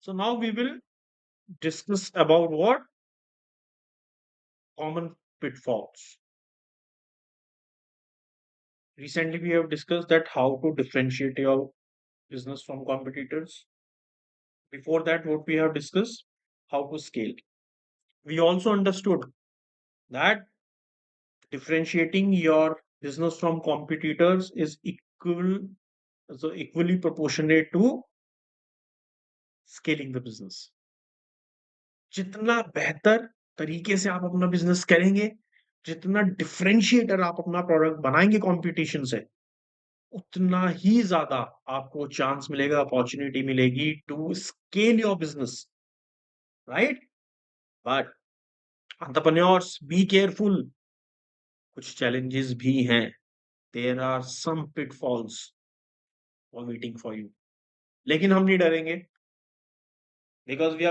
So now we will discuss about what common pitfalls. Recently, we have discussed that how to differentiate your business from competitors. Before that, what we have discussed, how to scale. We also understood that differentiating your business from competitors is equally proportionate to scaling the business. जितना बेहतर तरीके से आप अपना business करेंगे, जितना differentiator आप अपना प्रोडक्ट बनाएंगे कंपटीशन से, उतना ही ज्यादा आपको चांस मिलेगा, अपॉर्चुनिटी मिलेगी to scale your business, right? But entrepreneurs be careful, कुछ चैलेंजेस भी हैं. There are some pitfalls for waiting for you. लेकिन हम नहीं डरेंगे, because we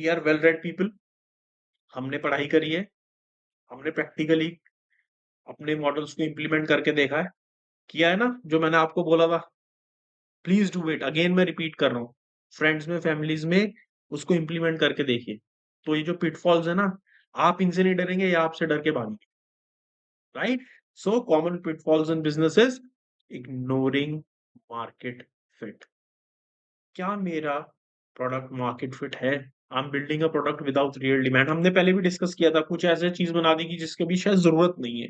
are well read people. हमने पढ़ाई करी है, हमने प्रैक्टिकली अपने मॉडल्स को इम्प्लीमेंट करके देखा है, किया है ना जो मैंने आपको बोला था. Please do it again. मैं रिपीट कर रहा हूँ, फ्रेंड्स में, फैमिलीज में उसको इम्प्लीमेंट करके देखिए. तो ये जो पिटफॉल्स है ना, आप इनसे नहीं डरेंगे या आपसे डर के भागेंगे, राइट? सो कॉमन पिटफॉल्स इन बिजनेसेस: इग्नोरिंग मार्केट फिट. क्या मेरा प्रोडक्ट मार्केट फिट है? I am building a product without real demand. हमने पहले भी डिस्कस किया था, कुछ ऐसे चीज बना दी कि जिसके भी शायद जरूरत नहीं है.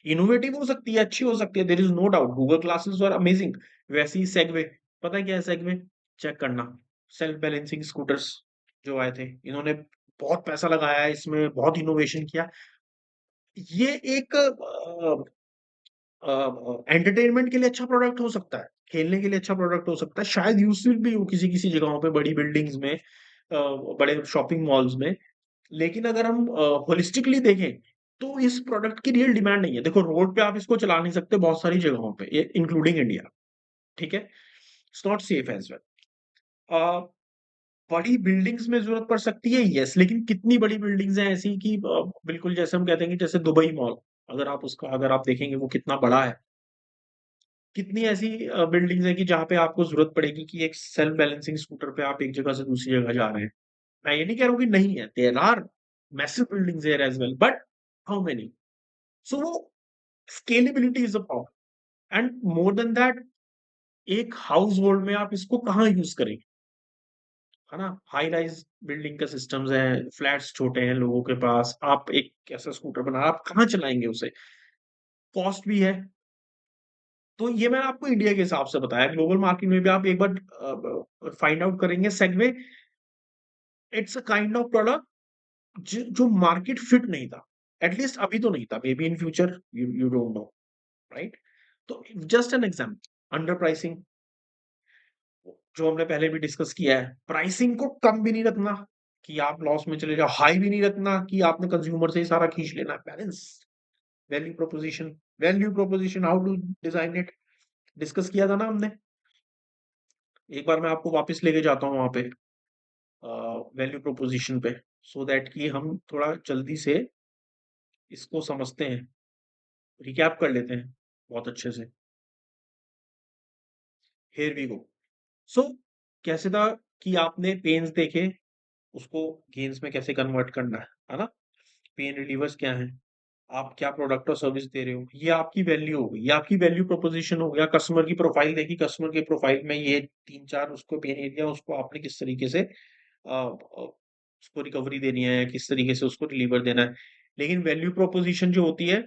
इनोवेटिव हो सकती है, अच्छी हो सकती है, there is no doubt. Google classes were amazing. वैसे ही सेगवे, पता है क्या है सेगवे? चेक करना. सेल्फ बैलेंसिंग स्कूटर्स जो आए थे, इन्होंने बहुत पैसा लगाया है इसमें, बहुत इनोवेशन किया. ये एक एंटरटेनमेंट के लिए अच्छा प्रोडक्ट हो सकता है, खेलने के लिए अच्छा प्रोडक्ट हो सकता है, शायद यूजफुल भी हो किसी किसी जगहों पे, बड़ी बिल्डिंग्स में, बड़े शॉपिंग मॉल्स में. लेकिन अगर हम होलिस्टिकली देखें, तो इस प्रोडक्ट की रियल डिमांड नहीं है. देखो, रोड पे आप इसको चला नहीं सकते बहुत सारी जगहों पे, इंक्लूडिंग इंडिया. ठीक है, it's not safe as well. बड़ी बिल्डिंग्स में जरूरत पड़ सकती है, यस, लेकिन कितनी बड़ी बिल्डिंग्स हैं ऐसी कि बिल्कुल जैसे हम कहते हैं कि जैसे दुबई मॉल, अगर आप देखेंगे वो कितना बड़ा है. कितनी ऐसी बिल्डिंग्स हैं कि जहाँ पे आपको जरूरत पड़ेगी कि एक सेल्फ बैलेंसिंग स्कूटर पे आप एक जगह से दूसरी जगह जा रहे हैं. मैं ये नहीं कह रहा हूँ कि नहीं है, there are massive buildings there as well, but how many? So वो scalability is a problem. And more than that, एक हाउस होल्ड में आप इसको कहाँ यूज करेंगे, है ना? हाई राइज बिल्डिंग का सिस्टम्स है, फ्लैट्स छोटे हैं लोगों के पास, आप एक ऐसा स्कूटर बना, आप कहाँ चलाएंगे उसे? कॉस्ट भी है. तो ये मैंने आपको इंडिया के हिसाब से बताया. ग्लोबल मार्केट में भी आप एक बार फाइंड आउट करेंगे, segway it's a kind of product जो मार्केट फिट नहीं था. एटलीस्ट अभी तो नहीं था, may be in future, you don't know, right? तो just an example, under pricing, जो हमने पहले भी डिस्कस किया है. प्राइसिंग को कम भी नहीं रखना कि आप लॉस में चले जाओ, हाई भी नहीं रखना कि आपने कंज्यूमर से ही सारा खींच लेना. Balance. Value proposition, how to design it, discuss किया था ना हमने. एक बार मैं आपको वापस लेके जाता हूँ वहां पे, वैल्यू प्रोपोजिशन पे, सो दैट कि हम थोड़ा जल्दी से इसको समझते हैं, रिकैप कर लेते हैं बहुत अच्छे से. Here we go. सो कैसे था कि आपने पेन्स देखे, उसको गेन्स में कैसे कन्वर्ट करना है ना? पेन रिलीवर्स क्या है, आप क्या प्रोडक्ट और सर्विस दे रहे हो, ये आपकी वैल्यू हो गई, ये आपकी वैल्यू प्रोपोजिशन हो गया. कस्टमर की प्रोफाइल देखी, कस्टमर के प्रोफाइल में ये तीन चार उसको पेन एरिया, उसको आपने किस तरीके से उसको रिकवरी देनी है, किस तरीके से उसको डिलीवर देना है. लेकिन वैल्यू प्रोपोजिशन जो होती है,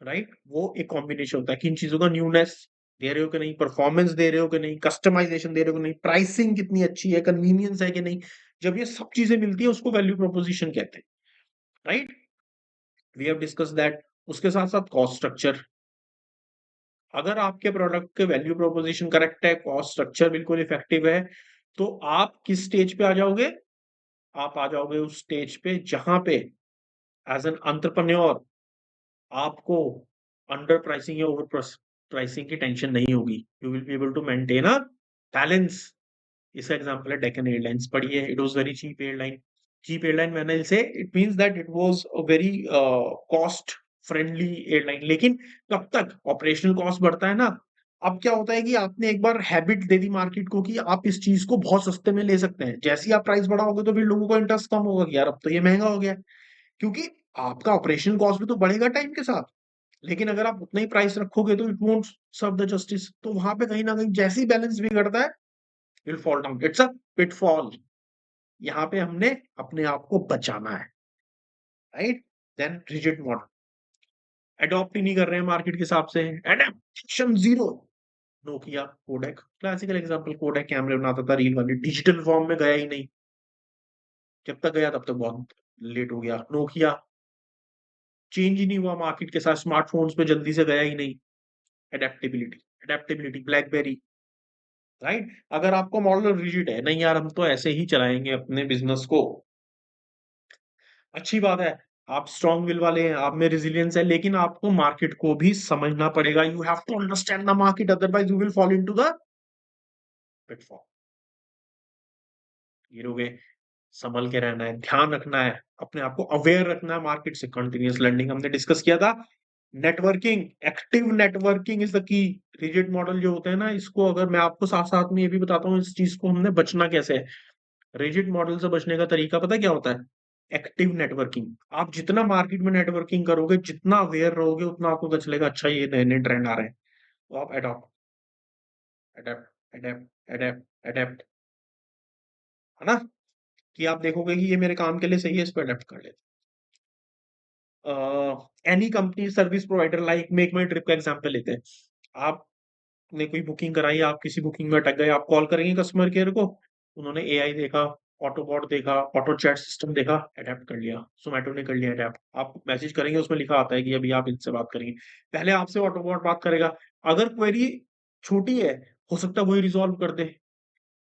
राइट, वो एक कॉम्बिनेशन होता है कि इन चीजों का न्यूनेस दे रहे हो कि नहीं, परफॉर्मेंस दे रहे हो कि नहीं, कस्टमाइजेशन दे रहे हो कि नहीं, प्राइसिंग कितनी अच्छी है, कन्वीनियंस है कि नहीं. जब ये सब चीजें मिलती है, उसको वैल्यू प्रोपोजिशन कहते हैं, right? We have discuss that. उसके साथ साथ कॉस्ट स्ट्रक्चर. अगर आपके प्रोडक्ट के वैल्यू प्रोपोजिशन करेक्ट है, कॉस्ट स्ट्रक्चर बिल्कुल इफेक्टिव है, तो आप किस स्टेज पे आ जाओगे? आप आ जाओगे उस स्टेज पे जहां पे एज एन एंटरप्रेन्योर आपको अंडर प्राइसिंग या ओवर प्राइसिंग की टेंशन नहीं होगी. You will be able to maintain a balance. इसका एग्जांपल है डेक्कन एयरलाइंस. पढ़िए, it was very cheap airline. Cheap airline मैंने say it means that it was a very cost friendly airline. लेकिन कब तक ऑपरेशनल कॉस्ट बढ़ता है ना, अब क्या होता है कि आपने एक बार हैबिट दे दी मार्केट को कि आप इस चीज को बहुत सस्ते में ले सकते हैं। जैसे ही आप प्राइस बढ़ाओगे तो फिर लोगों को इंटरेस्ट कम होगा कि यार अब तो ये महंगा हो गया है। क्योंकि आपका ऑपरेशन कॉस्ट भी तो बढ़ेगा टाइम के साथ। लेकिन अगर आप उतना ही प्राइस रखोगे तो it won't serve the justice. तो वहां पे कहीं ना कहीं जैसे ही बैलेंस बिगड़ता है, will fall down. It's a pitfall. यहाँ पे हमने अपने आप को बचाना है, right? Then rigid model adopt ही नहीं कर रहे हैं मार्केट के हिसाब से। Adaptation zero. Nokia, Kodak, classical example. Kodak कैमरे बनाता था रील वाले, डिजिटल फॉर्म में गया ही नहीं। जब तक गया तब तक बहुत लेट हो गया। नोकिया चेंज ही नहीं हुआ मार्केट के साथ, स्मार्टफोन्स पे जल्दी से गया ही नहीं। Adaptability, adaptability, blackberry, right? अगर आपको मॉडल रिजिड है, नहीं यार हम तो ऐसे ही चलाएंगे अपने बिजनेस को, अच्छी बात है। आप स्ट्रॉन्ग विल वाले हैं, आप में रेजिलियंस है, लेकिन आपको मार्केट को भी समझना पड़ेगा। You have to understand the market, otherwise you will fall into the pitfall. गिरोगे। संभल के रहना है, ध्यान रखना है, अपने आप को अवेयर रखना है मार्केट से। कंटिन्यूअस लर्निंग हमने डिस्कस किया था। Networking, active networking is the key. Rigid model जो होते हैं ना, इसको अगर मैं आपको साथ साथ में ये भी बताता हूँ, इस चीज को हमने बचना कैसे है। रिजिड मॉडल से बचने का तरीका पता है क्या होता है? Active networking. आप जितना मार्केट में नेटवर्किंग करोगे, जितना अवेयर रहोगे, उतना आपको पता चलेगा अच्छा ये नए नए ट्रेंड आ रहे हैं। तो आप adopt, adapt, adapt, adapt, adapt, है ना? कि आप देखोगे कि ये मेरे काम के लिए सही है, इस पर अडेप्ट कर लेते। Any company service provider like make my trip का एग्जांपल लेते हैं। आपने कोई बुकिंग कराई, आप किसी बुकिंग में अटक गए, आप कॉल करेंगे कस्टमर केयर को। उन्होंने एआई देखा, ऑटोबॉट देखा, ऑटो चैट सिस्टम देखा, अडेप्ट कर लिया। जोमेटो ने कर लिया अडेप्ट। आप मैसेज करेंगे, उसमें लिखा आता है कि अभी आप इनसे बात करेंगे। पहले आपसे ऑटोबॉट बात करेगा। अगर क्वेरी छोटी है, हो सकता है वही रिजॉल्व कर दे।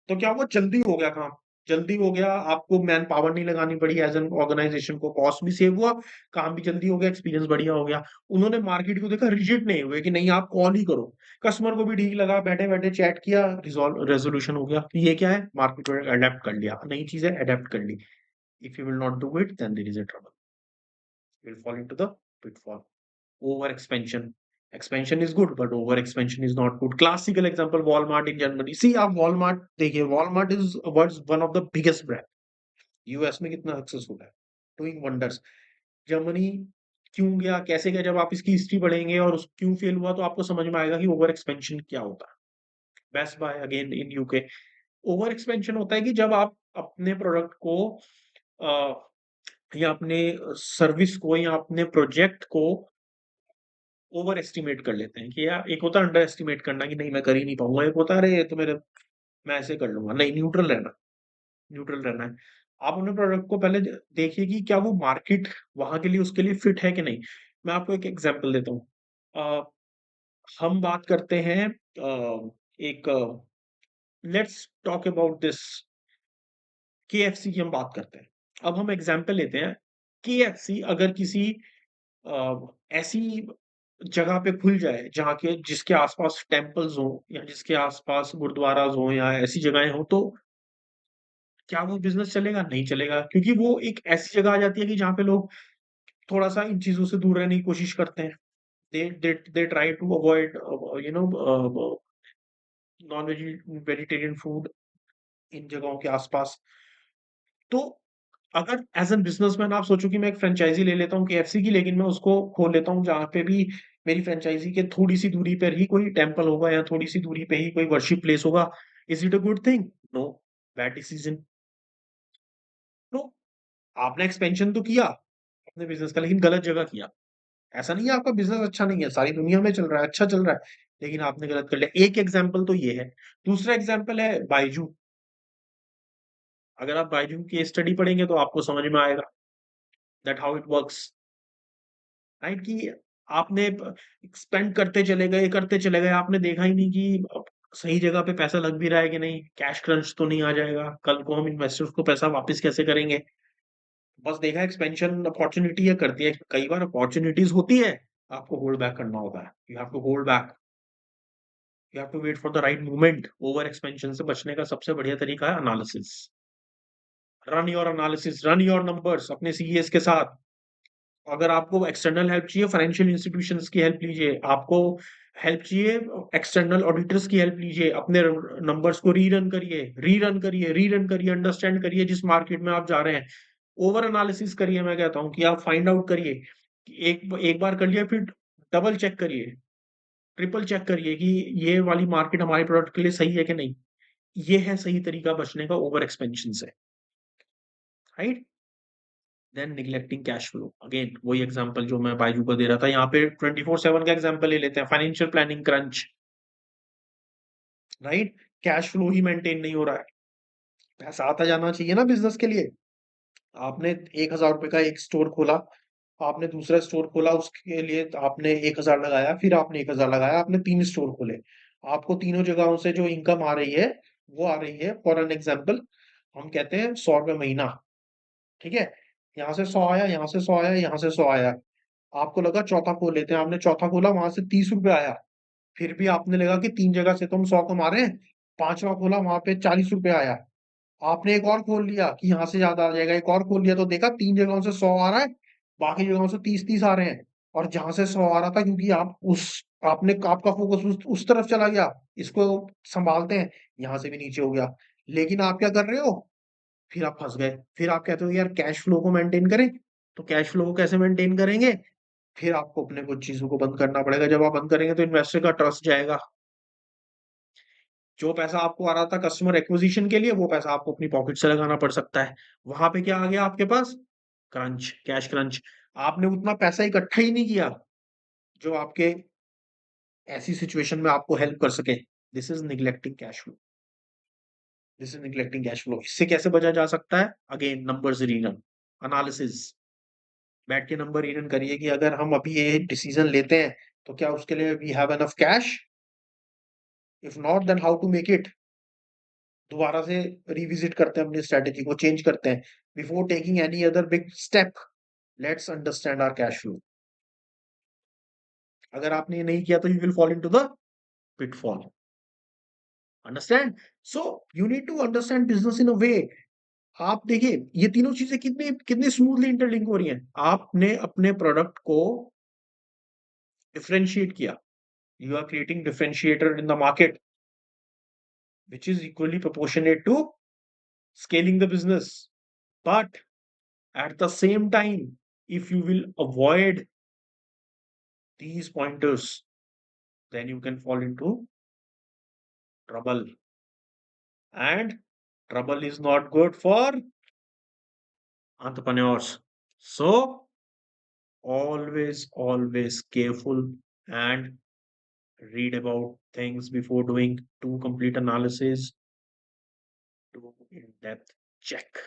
तो क्या हुआ? जल्दी हो गया काम। जल्दी हो गया, आपको मैन पावर नहीं लगानी पड़ी, एज एन ऑर्गेनाइजेशन को कॉस्ट भी सेव हुआ, काम भी जल्दी हो गया, एक्सपीरियंस बढ़िया हो गया। उन्होंने मार्केट को देखा, रिजिड नहीं हुए कि नहीं आप कॉल ही करो। कस्टमर को भी ठीक लगा, बैठे बैठे चैट किया, रिजॉल्व रेजोल्यूशन हो गया। तो ये क्या है? मार्केट को अडेप्ट कर लिया, नई चीजें अडेप्ट कर ली। If you will not do it, then there is a trouble, will fall into the pitfall. Over expansion. Expansion is good, but over expansion is not good. Classical example, Walmart in Germany. See, आप Walmart देखिए, Walmart is one of the biggest brand. US में कितना successful है, doing wonders. Germany क्यों गया, कैसे गया? जब आप इसकी हिस्ट्री पढ़ेंगे और उस क्यों फेल हुआ, तो आपको समझ में आएगा कि ओवर एक्सपेंशन क्या होता है। Best buy again in UK. Over expansion होता है कि जब आप अपने प्रोडक्ट को या अपने सर्विस को या अपने प्रोजेक्ट को ओवर एस्टिमेट कर लेते हैं कि यार, एक होता है अंडर एस्टिमेट करना कि नहीं मैं कर ही नहीं पाऊंगा, एक होता है अरे ये तो मेरे, मैं ऐसे कर लूंगा। नहीं, न्यूट्रल रहना, न्यूट्रल रहना है। आप अपने प्रोडक्ट को पहले देखिए कि क्या वो मार्केट वहां के लिए, उसके लिए फिट है कि नहीं। मैं आपको एक एग्जांपल देता हूँ। अ, हम बात करते हैं, एक, let's talk about this KFC की हम बात करते हैं। अब हम एग्जांपल लेते हैं। केएफसी अगर किसी ऐसी जगह पे खुल जाए जहाँ के जिसके आसपास टेम्पल्स हो, या जिसके आसपास गुरुद्वारास हो, या ऐसी जगहें हो, तो क्या वो बिजनेस चलेगा? नहीं चलेगा, क्योंकि वो एक ऐसी जगह आ जाती है कि जहाँ पे लोग थोड़ा सा इन चीजों से दूर रहने की कोशिश करते हैं। They try to avoid non vegetarian food इन जगहों के आसपास। तो अगर एज एन बिजनेसमैन आप सोचो कि मैं एक फ्रेंचाइजी ले लेता हूँ केएफसी की, लेकिन मैं उसको खोल लेता हूँ जहाँ पे भी मेरी फ्रेंचाइजी के थोड़ी सी दूरी पर ही कोई टेम्पल होगा, या थोड़ी सी दूरी पे ही कोई वर्शिप प्लेस होगा। Is it a good thing? No, bad decision. तो आपने एक्सपेंशन तो किया अपने बिजनेस का, लेकिन गलत जगह किया। ऐसा नहीं है आपका बिजनेस अच्छा नहीं है, सारी दुनिया में चल रहा है, अच्छा चल रहा है, लेकिन आपने गलत कर लिया। एक एग्जाम्पल तो ये है। दूसरा एग्जाम्पल है बायजू। अगर आप बायजू की स्टडी पढ़ेंगे तो आपको समझ में आएगा that how it works, right? कि आपने स्पेंड करते चले गए, आपने देखा ही नहीं कि सही जगह पे पैसा लग भी रहा है कि नहीं, कैश क्रंच तो नहीं आ जाएगा, कल को हम इन्वेस्टर्स को पैसा वापस कैसे करेंगे। बस देखा एक्सपेंशन अपॉर्चुनिटी है, कर दिया। कई बार अपॉर्चुनिटीज होती है, आपको होल्ड बैक करना होता है। You have to hold back, you have to wait for the right moment. Over expansion से बचने का सबसे बढ़िया तरीका है analysis. Run your analysis, run your numbers अपने सीईएस के साथ। अगर आपको एक्सटर्नल हेल्प चाहिए, फाइनेंशियल इंस्टीट्यूशंस की हेल्प लीजिए। आपको हेल्प चाहिए, एक्सटर्नल ऑडिटर्स की हेल्प लीजिए, अपने नंबर्स को रीरन करिए, अंडरस्टैंड करिए जिस मार्केट में आप जा रहे हैं, ओवर एनालिसिस करिए। मैं कहता हूँ कि आप फाइंड आउट करिए कि एक बार कर लिया, फिर डबल चेक करिए, ट्रिपल चेक करिए कि ये वाली मार्केट हमारे प्रोडक्ट के लिए सही है कि नहीं। ये है सही तरीका बचने का ओवर एक्सपेंशन से, right. Then neglecting cash flow, again वही एग्जांपल जो मैं बायजू का दे रहा था, यहाँ पे 24/7 का एग्जांपल ले लेते हैं, financial planning crunch, right. Cash flow ही मेंटेन नहीं हो रहा है, पैसा आता जाना चाहिए ना बिजनेस के लिए। आपने 1,000 रुपए का एक स्टोर खोला, आपने दूसरा स्टोर खोला, उसके लिए आपने 1,000 लगाया, फिर आपने 1,000 लगाया, आपने 3 स्टोर खोले, आपको तीनों जगहों से जो इनकम आ रही है वो आ रही है, फॉर एन एग्जाम्पल हम कहते हैं 100 रुपए महीना, ठीक है। यहाँ से 100 आया, यहाँ से 100 आया, यहाँ से 100 आया, आपको लगा चौथा खोल लेते हैं, आपने चौथा खोला, वहां से 30 रुपए आया, फिर भी आपने लगा कि 3 जगह से तो हम 100 कमा रहे हैं, पांचवा खोला, वहां पे 40 रुपए आया, आपने एक और खोल लिया कि यहाँ से ज्यादा आ जाएगा, एक और खोल लिया तो देखा 3 जगहों से 100 आ रहा है, बाकी जगहों से 30-30 आ रहे हैं, और जहां से 100 आ रहा था, क्योंकि आपने आपका फोकस उस तरफ चला गया, इसको संभालते हैं, यहाँ से भी नीचे हो गया। लेकिन आप क्या कर रहे हो, फिर आप फंस गए, फिर आप कहते हो यार कैश फ्लो को मेंटेन करें, तो कैश फ्लो को कैसे मेंटेन करेंगे, फिर आपको अपने कुछ चीजों को बंद करना पड़ेगा, जब आप बंद करेंगे तो इन्वेस्टर का ट्रस्ट जाएगा, जो पैसा आपको आ रहा था कस्टमर एक्विजिशन के लिए, वो पैसा आपको अपनी पॉकेट से लगाना पड़ सकता है। वहां पे क्या आ गया आपके पास, क्रंच, कैश क्रंच। आपने उतना पैसा इकट्ठा ही नहीं किया जो आपके ऐसी सिचुएशन में आपको हेल्प कर सके। This is neglecting cash flow, this is neglecting cash flow. इससे कैसे बचा जा सकता है, अगेन नंबर्स रीजन, एनालिसिस, बैठ के नंबर रीजन करिए कि अगर हम अभी ये डिसीजन लेते हैं तो क्या उसके लिए we have enough cash, if not then how to make it. दोबारा से रिविजिट करते हैं, अपनी स्ट्रेटेजी को चेंज करते हैं, before taking any other big step, let's understand our cash flow. अगर आपने ये नहीं किया तो you will fall into the pitfall, understand. So you need to understand business in a way. आप देखिए ये तीनों चीजें कितनी कितनी स्मूथली इंटरलिंक हो रही हैं। आपने अपने प्रोडक्ट को डिफरेंशिएट किया, you are creating differentiator in the market which is equally proportionate to scaling the business. But at the same time, if you will avoid these pointers, then you can fall into trouble, and trouble is not good for entrepreneurs. So always careful, and read about things before doing, do complete analysis, do in-depth check.